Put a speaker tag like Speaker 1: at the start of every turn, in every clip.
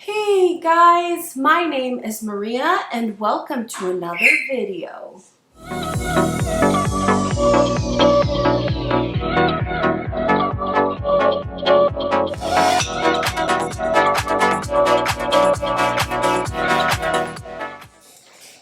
Speaker 1: Hey guys, my name is Maria and welcome to another video.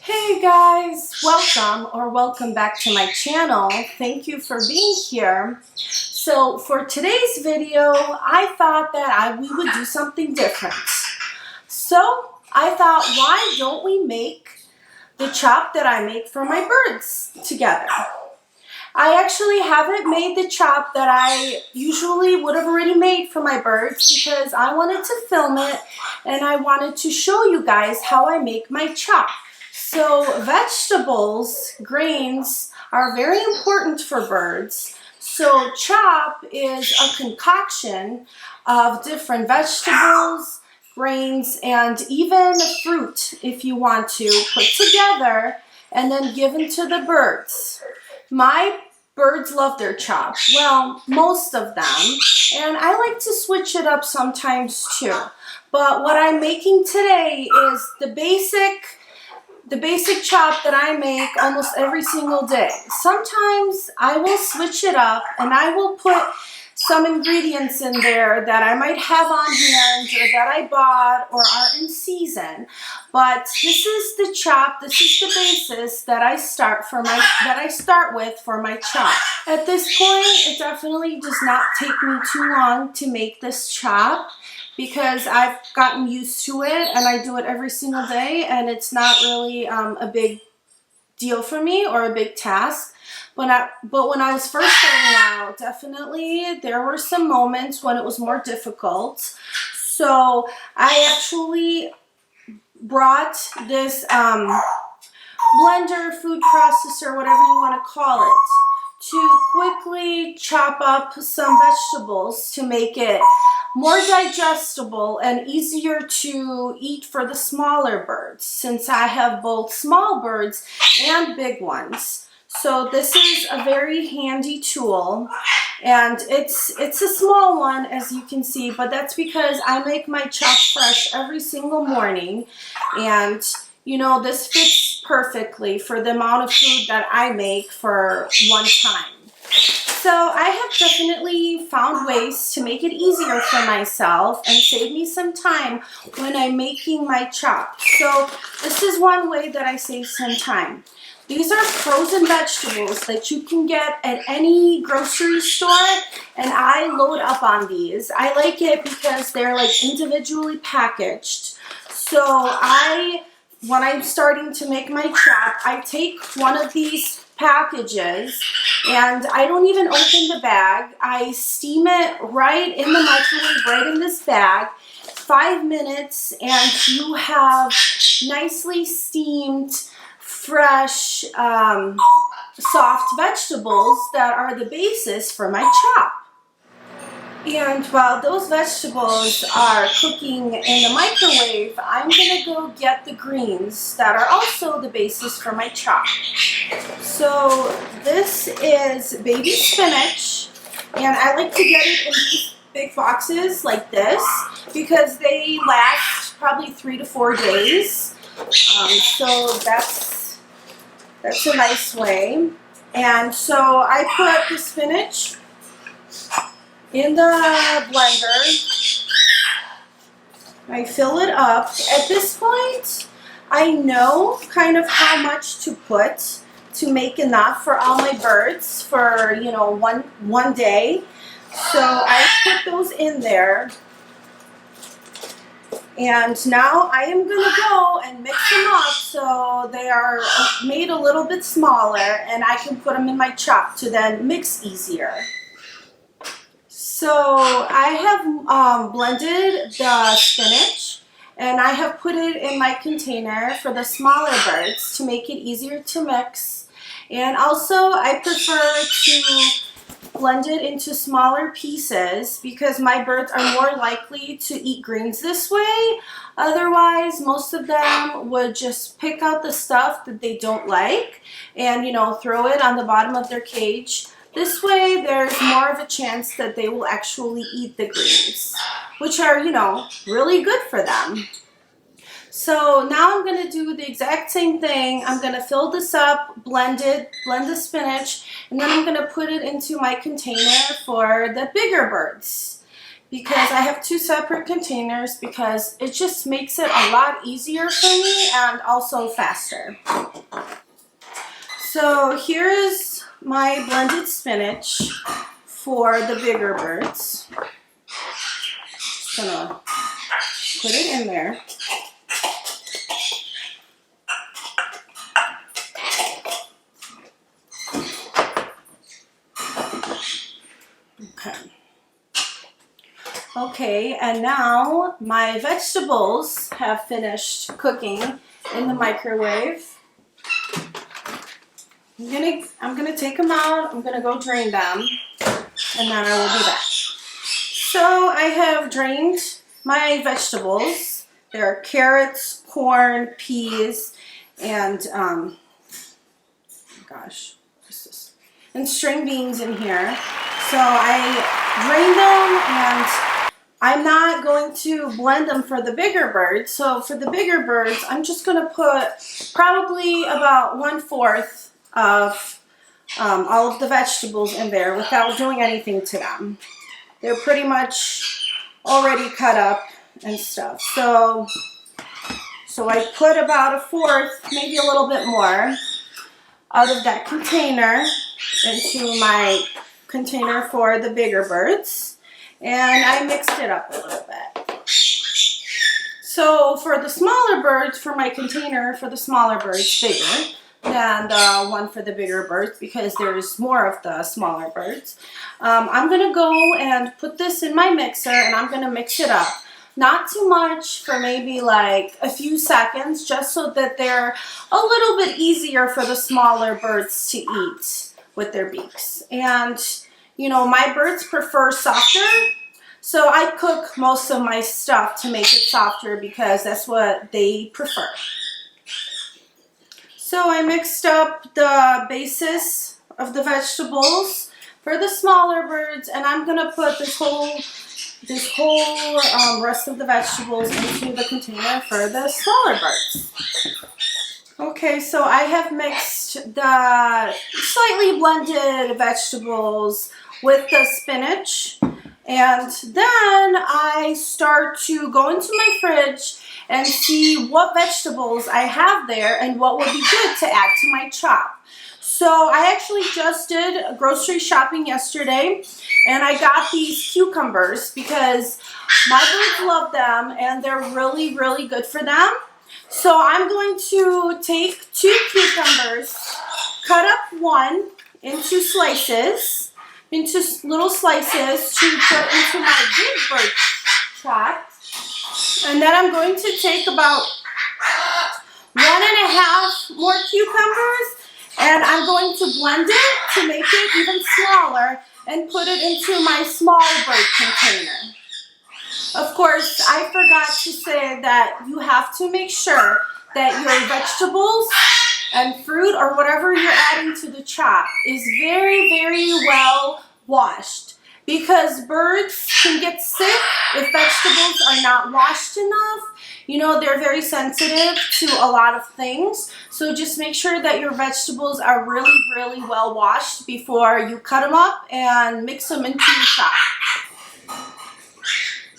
Speaker 1: Hey guys, welcome back to my channel. Thank you for being here. So for today's video, I thought that we would do something different. So I thought, why don't we make the chop that I make for my birds together? I actually haven't made the chop that I usually would have already made for my birds because I wanted to film it and I wanted to show you guys how I make my chop. So vegetables, grains are very important for birds. So chop is a concoction of different vegetables, grains, and even fruit if you want to put together and then given to the birds. My birds love their chop. Well, most of them. And I like to switch it up sometimes too. But what I'm making today is the basic chop that I make almost every single day. Sometimes I will switch it up and I will put some ingredients in there that I might have on hand or that I bought or are in season. But this is the chop, this is the basis that I start with for my chop. At this point, it definitely does not take me too long to make this chop because I've gotten used to it and I do it every single day and it's not really a big deal for me or a big task. But when I was first starting out, definitely there were some moments when it was more difficult. So I actually brought this blender, food processor, whatever you want to call it, to quickly chop up some vegetables to make it more digestible and easier to eat for the smaller birds, since I have both small birds and big ones. So this is a very handy tool, and it's a small one as you can see, but that's because I make my chop fresh every single morning, and you know, this fits perfectly for the amount of food that I make for one time. So I have definitely found ways to make it easier for myself and save me some time when I'm making my chop. So this is one way that I save some time. These are frozen vegetables that you can get at any grocery store, and I load up on these. I like it because they're like individually packaged. So when I'm starting to make my chop, I take one of these packages and I don't even open the bag. I steam it right in the microwave, right in this bag, 5 minutes, and you have nicely steamed, fresh, soft vegetables that are the basis for my chop. And while those vegetables are cooking in the microwave, I'm going to go get the greens that are also the basis for my chop. So this is baby spinach, and I like to get it in these big boxes like this because they last probably 3 to 4 days. So that's a nice way. And so I put the spinach in the blender. I fill it up. At this point, I know kind of how much to put to make enough for all my birds for, you know, one day. So I put those in there. And now I am going to go and mix them up so they are made a little bit smaller and I can put them in my chop to then mix easier. So I have blended the spinach and I have put it in my container for the smaller birds to make it easier to mix. And also I prefer to blend it into smaller pieces because my birds are more likely to eat greens this way. Otherwise, most of them would just pick out the stuff that they don't like and, you know, throw it on the bottom of their cage. This way there's more of a chance that they will actually eat the greens, which are, you know, really good for them. So now I'm going to do the exact same thing. I'm going to fill this up, blend the spinach, and then I'm going to put it into my container for the bigger birds. Because I have two separate containers because it just makes it a lot easier for me and also faster. So here is my blended spinach for the bigger birds. Just gonna put it in there. Okay, and now my vegetables have finished cooking in the microwave. I'm gonna take them out. I'm gonna go drain them, and then I will be back. So I have drained my vegetables. There are carrots, corn, peas, and and string beans in here. So I drained them, and I'm not going to blend them for the bigger birds. So for the bigger birds, I'm just going to put probably about 1/4 of all of the vegetables in there without doing anything to them. They're pretty much already cut up and stuff. So I put about 1/4, maybe a little bit more, out of that container into my container for the bigger birds. And I mixed it up a little bit. So for the smaller birds, for my container for the smaller birds, bigger than the one for the bigger birds because there's more of the smaller birds. I'm going to go and put this in my mixer and I'm going to mix it up. Not too much, for maybe like a few seconds, just so that they're a little bit easier for the smaller birds to eat with their beaks. And you know, my birds prefer softer, so I cook most of my stuff to make it softer because that's what they prefer. So I mixed up the basis of the vegetables for the smaller birds, and I'm gonna put this whole rest of the vegetables into the container for the smaller birds. Okay, so I have mixed the slightly blended vegetables with the spinach, and then I start to go into my fridge and see what vegetables I have there and what would be good to add to my chop. So I actually just did grocery shopping yesterday, and I got these cucumbers because my birds love them and they're really, really good for them. So I'm going to take 2 cucumbers, cut up one into slices, into little slices to put into my big bird chop. And then I'm going to take about 1.5 more cucumbers, and I'm going to blend it to make it even smaller and put it into my small bird container. Of course, I forgot to say that you have to make sure that your vegetables and fruit or whatever you're adding to the chop is very, very well washed, because birds can get sick if vegetables are not washed enough. You know, they're very sensitive to a lot of things, so just make sure that your vegetables are really, really well washed before you cut them up and mix them into your chop.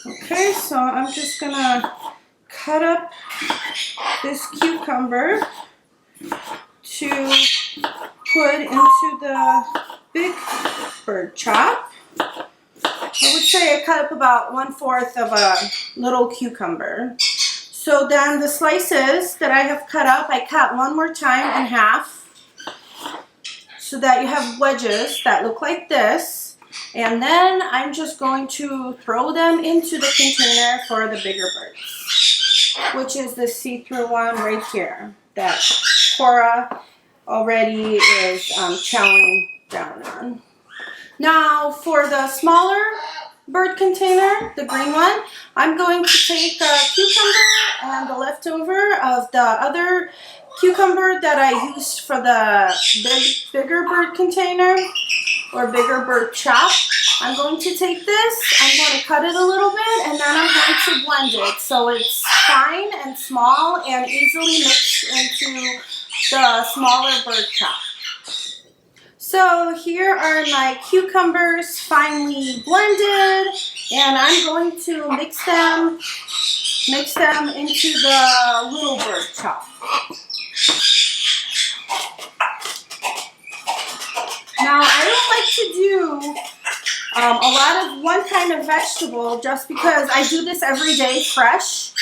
Speaker 1: Okay, so I'm just gonna cut up this cucumber to put into the big bird chop. I would say I cut up about 1/4 of a little cucumber. So then the slices that I have cut up, I cut one more time in half so that you have wedges that look like this. And then I'm just going to throw them into the container for the bigger birds, which is the see-through one right here that Cora already is chowing down on. Now for the smaller bird container, the green one, I'm going to take a cucumber and the leftover of the other cucumber that I used for the bigger bird container. or bigger bird chop. I'm going to take this, I'm going to cut it a little bit, and then I'm going to blend it so it's fine and small and easily mixed into the smaller bird chop. So here are my cucumbers finely blended, and I'm going to mix them into the little bird chop. Now, I don't like to do a lot of one kind of vegetable just because I do this every day fresh.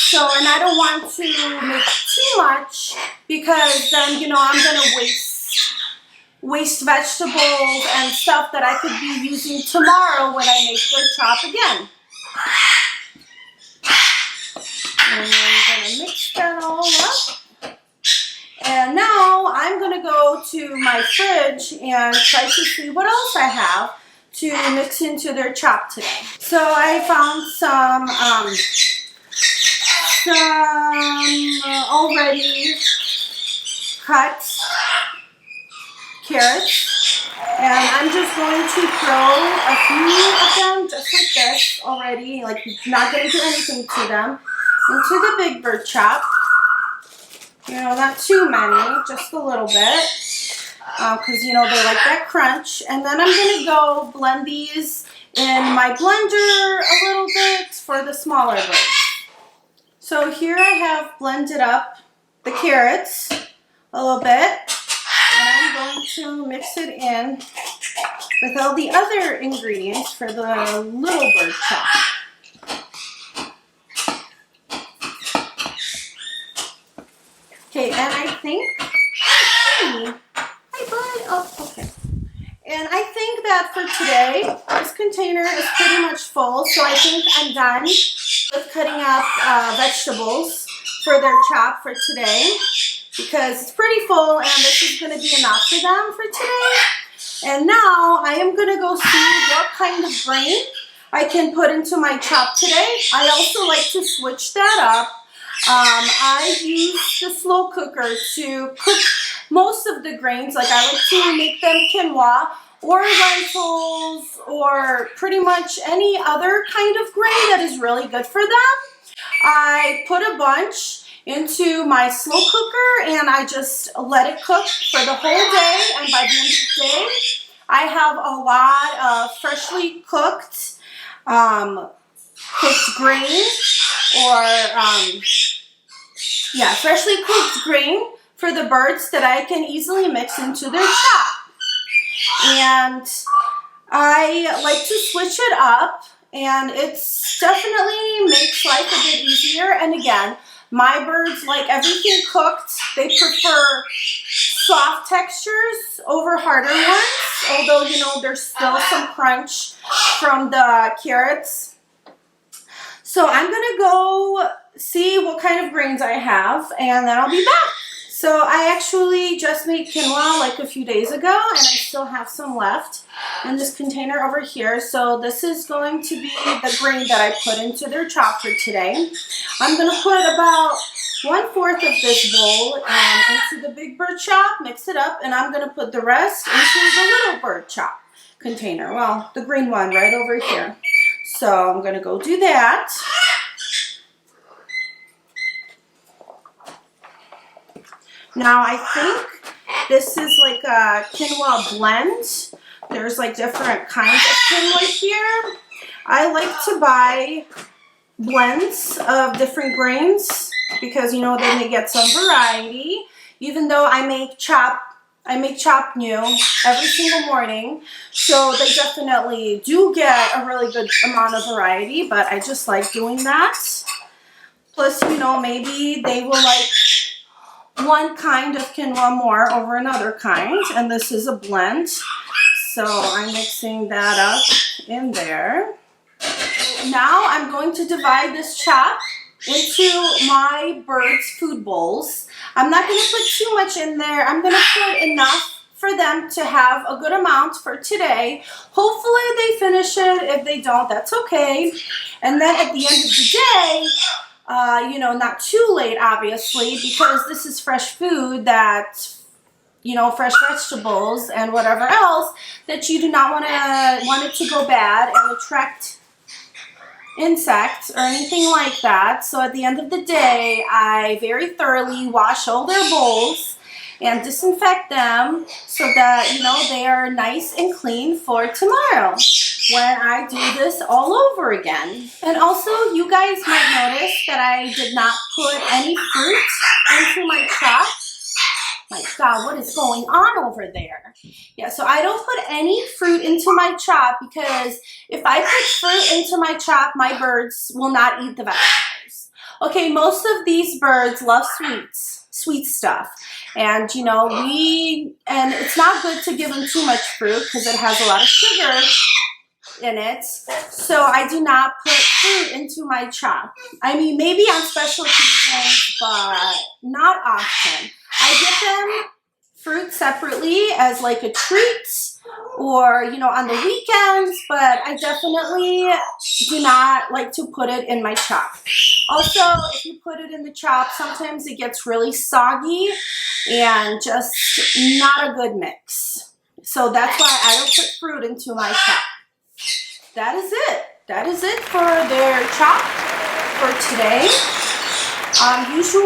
Speaker 1: So, and I don't want to make too much because then, you know, I'm going to waste vegetables and stuff that I could be using tomorrow when I make bird chop again. And I'm going to mix that all up. And now I'm going to go to my fridge and try to see what else I have to mix into their chop today. So I found some already cut carrots, and I'm just going to throw a few of them just like this already, like not going to do anything to them, into the big bird chop. You know, not too many, just a little bit, because you know they like that crunch. And then I'm going to go blend these in my blender a little bit for the smaller birds. So here I have blended up the carrots a little bit, and I'm going to mix it in with all the other ingredients for the little bird chop. Okay, and I think, hi bud, oh, okay. And I think that for today, this container is pretty much full, so I think I'm done with cutting up vegetables for their chop for today, because it's pretty full and this is going to be enough for them for today. And now I am going to go see what kind of grain I can put into my chop today. I also like to switch that up. I use the slow cooker to cook most of the grains. Like I like to make them quinoa or lentils or pretty much any other kind of grain that is really good for them. I put a bunch into my slow cooker and I just let it cook for the whole day, and by the end of the day I have a lot of freshly cooked grain, or freshly cooked grain for the birds that I can easily mix into their chop. And I like to switch it up, and it's definitely makes life a bit easier. And again, my birds like everything cooked. They prefer soft textures over harder ones, although, you know, there's still some crunch from the carrots. So I'm going to go see what kind of grains I have, and then I'll be back. So I actually just made quinoa like a few days ago, and I still have some left in this container over here. So this is going to be the grain that I put into their chop for today. I'm going to put about 1/4 of this bowl into the big bird chop, mix it up, and I'm going to put the rest into the little bird chop container. Well, the green one right over here. So I'm going to go do that. Now I think this is like a quinoa blend. There's like different kinds of quinoa here. I like to buy blends of different grains because, you know, then they get some variety. Even though I make chop new every single morning, so they definitely do get a really good amount of variety, but I just like doing that. Plus, you know, maybe they will like one kind of quinoa more over another kind, and this is a blend, so I'm mixing that up in there. Now I'm going to divide this chop into my birds' food bowls. I'm not going to put too much in there. I'm going to put enough for them to have a good amount for today. Hopefully they finish it. If they don't, that's okay. And then at the end of the day, you know, not too late, obviously, because this is fresh food that you know, fresh vegetables and whatever else that you do not want it to go bad and attract insects or anything like that. So at the end of the day, I very thoroughly wash all their bowls and disinfect them so that, you know, they are nice and clean for tomorrow when I do this all over again. And also, you guys might notice that I did not put any fruit into my chop. My God, what is going on over there? Yeah, so I don't put any fruit into my chop because if I put fruit into my chop, my birds will not eat the vegetables. Okay, most of these birds love sweet stuff. And, you know, and it's not good to give them too much fruit because it has a lot of sugar in it. So I do not put fruit into my chop. I mean, maybe on special occasions, but not often. I give them fruit separately as like a treat or, you know, on the weekends, but I definitely do not like to put it in my chop. Also, if you put it in the chop, sometimes it gets really soggy and just not a good mix. So that's why I don't put fruit into my chop. That is it. That is it for their chop for today. Usually,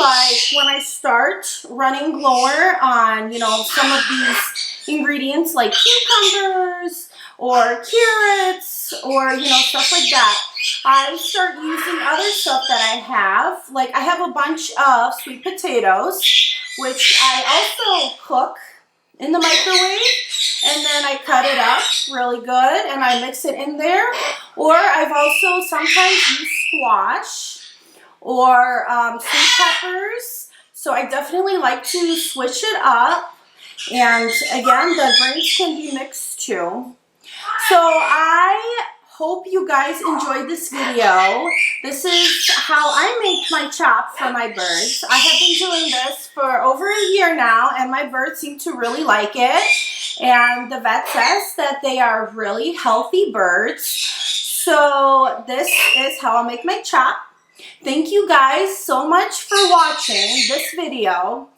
Speaker 1: like when I start running lower on, you know, some of these ingredients like cucumbers or carrots or, you know, stuff like that, I start using other stuff that I have. Like I have a bunch of sweet potatoes, which I also cook in the microwave, and then I cut it up really good and I mix it in there. Or I've also sometimes used squash or sweet peppers. So I definitely like to switch it up. And again, the greens can be mixed too. So I hope you guys enjoyed this video. This is how I make my chop for my birds. I have been doing this for over a year now, and my birds seem to really like it. And the vet says that they are really healthy birds. So this is how I make my chop. Thank you guys so much for watching this video.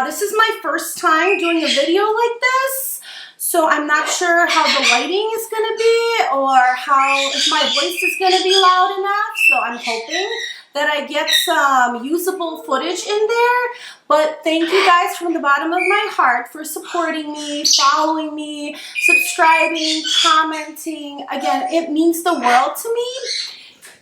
Speaker 1: This is my first time doing a video like this, so I'm not sure how the lighting is going to be or if my voice is going to be loud enough, so I'm hoping that I get some usable footage in there. But thank you guys from the bottom of my heart for supporting me, following me, subscribing, commenting. Again, it means the world to me.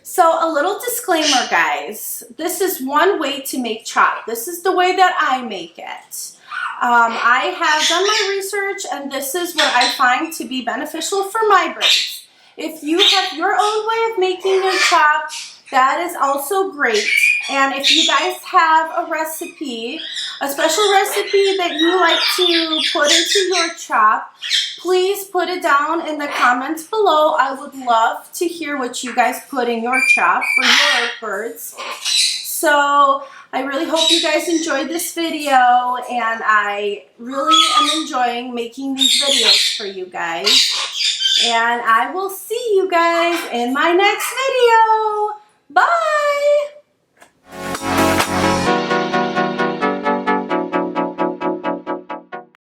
Speaker 1: So a little disclaimer, guys. This is one way to make chop. This is the way that I make it. I have done my research, and this is what I find to be beneficial for my birds. If you have your own way of making your chop, that is also great. And if you guys have a recipe, a special recipe that you like to put into your chop, please put it down in the comments below. I would love to hear what you guys put in your chop for your birds. So I really hope you guys enjoyed this video, and I really am enjoying making these videos for you guys. And I will see you guys in my next video. Bye!